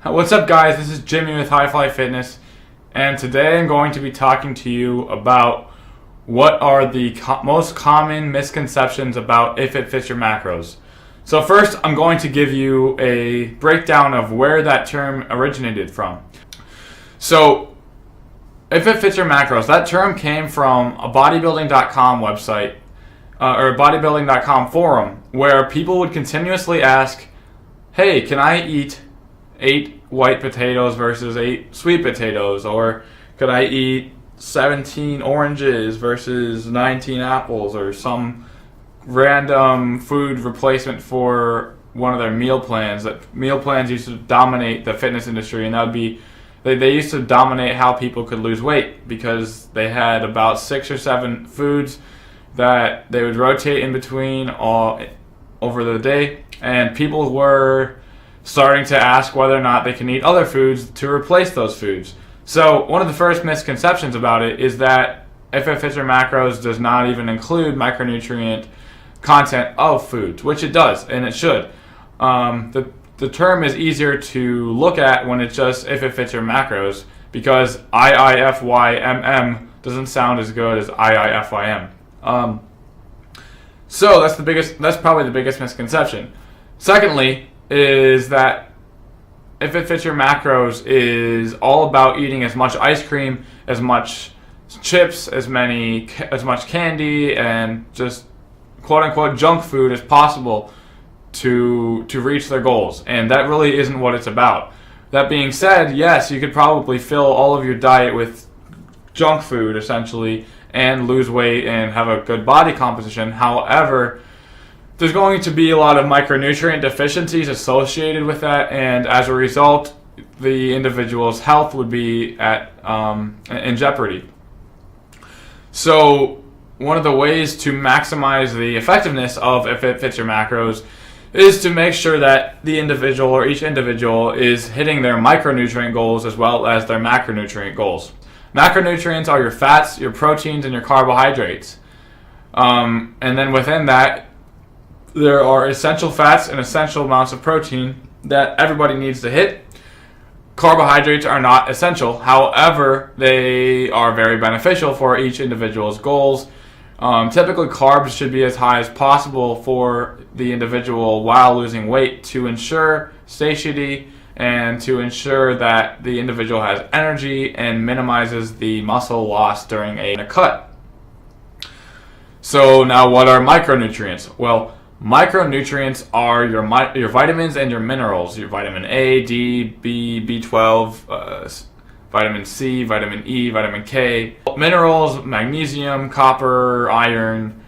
What's up, guys? This is Jimmy with Hifly Fitness, and today I'm going to be talking to you about what are the most common misconceptions about if it fits your macros. So first, I'm going to give you a breakdown of where that term originated from. So, if it fits your macros, that term came from a bodybuilding.com website, or a bodybuilding.com forum, where people would continuously ask, hey, can I eat 8 white potatoes versus 8 sweet potatoes? Or could I eat 17 oranges versus 19 apples? Or some random food replacement for one of their meal plans. That meal plans used to dominate the fitness industry, and that would be they used to dominate how people could lose weight because they had about 6 or 7 foods that they would rotate in between all over the day, and people were starting to ask whether or not they can eat other foods to replace those foods. So one of the first misconceptions about it is that if it fits your macros does not even include micronutrient content of foods, which it does, and it should. The term is easier to look at when it's just if it fits your macros, because IIFYM doesn't sound as good as IIFYM. So that's probably the biggest misconception. Secondly, is that if it fits your macros is all about eating as much ice cream, as much chips, as much candy, and just quote unquote junk food as possible to reach their goals. And that really isn't what it's about. That being said, yes, you could probably fill all of your diet with junk food essentially and lose weight and have a good body composition. However, there's going to be a lot of micronutrient deficiencies associated with that, and as a result, the individual's health would be in jeopardy. So, one of the ways to maximize the effectiveness of if it fits your macros is to make sure that the individual or each individual is hitting their micronutrient goals as well as their macronutrient goals. Macronutrients are your fats, your proteins, and your carbohydrates. And then within that, there are essential fats and essential amounts of protein that everybody needs to hit. Carbohydrates are not essential. However, they are very beneficial for each individual's goals. Typically, carbs should be as high as possible for the individual while losing weight to ensure satiety and to ensure that the individual has energy and minimizes the muscle loss during a cut. So now, what are micronutrients? Well, micronutrients are your vitamins and your minerals, your vitamin A, D, B, B12, vitamin C, vitamin E, vitamin K. Minerals, magnesium, copper, iron,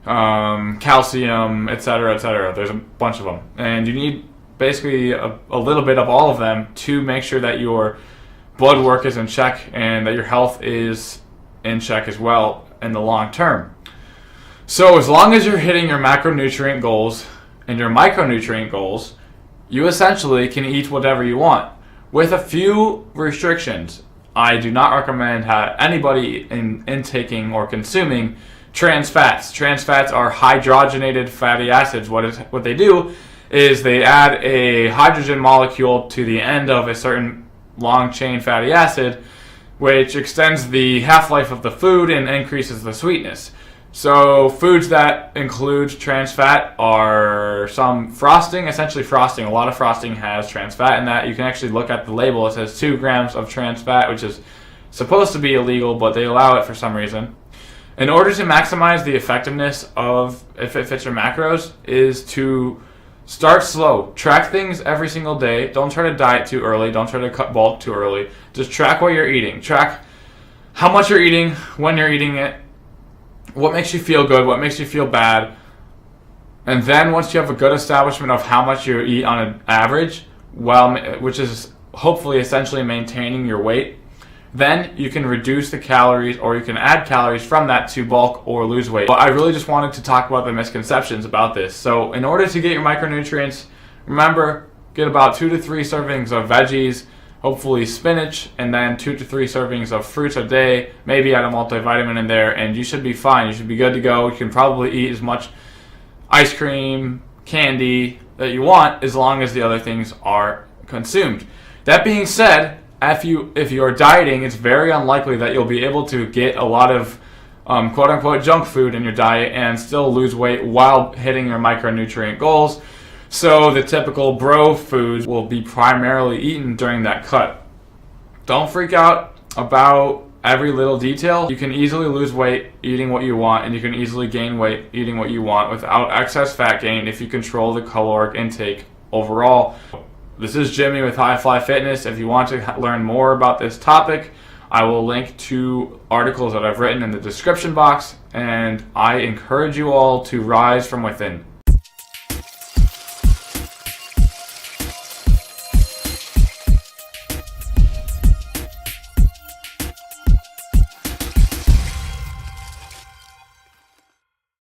calcium, etc., etc. There's a bunch of them. And you need basically a little bit of all of them to make sure that your blood work is in check and that your health is in check as well in the long term. So as long as you're hitting your macronutrient goals and your micronutrient goals, you essentially can eat whatever you want, with a few restrictions. I do not recommend anybody intaking or consuming trans fats. Trans fats are hydrogenated fatty acids. What they do is they add a hydrogen molecule to the end of a certain long chain fatty acid, which extends the half-life of the food and increases the sweetness. So foods that include trans fat are some frosting, essentially frosting. A lot of frosting has trans fat in that. You can actually look at the label. It says 2 grams of trans fat, which is supposed to be illegal, but they allow it for some reason. In order to maximize the effectiveness of if it fits your macros is to start slow. Track things every single day. Don't try to diet too early. Don't try to cut bulk too early. Just track what you're eating. Track how much you're eating, when you're eating it, what makes you feel good, what makes you feel bad. And then once you have a good establishment of how much you eat on an average, which is hopefully essentially maintaining your weight, then you can reduce the calories or you can add calories from that to bulk or lose weight. But I really just wanted to talk about the misconceptions about this. So in order to get your micronutrients, remember, get about 2 to 3 servings of veggies, hopefully spinach, and then 2 to 3 servings of fruits a day, maybe add a multivitamin in there, and you should be fine. You should be good to go. You can probably eat as much ice cream, candy that you want as long as the other things are consumed. That being said, if you're dieting, it's very unlikely that you'll be able to get a lot of quote-unquote junk food in your diet and still lose weight while hitting your micronutrient goals. So the typical bro foods will be primarily eaten during that cut. Don't freak out about every little detail. You can easily lose weight eating what you want, and you can easily gain weight eating what you want without excess fat gain if you control the caloric intake overall. This is Jimmy with Hifly Fitness. If you want to learn more about this topic, I will link to articles that I've written in the description box, and I encourage you all to rise from within.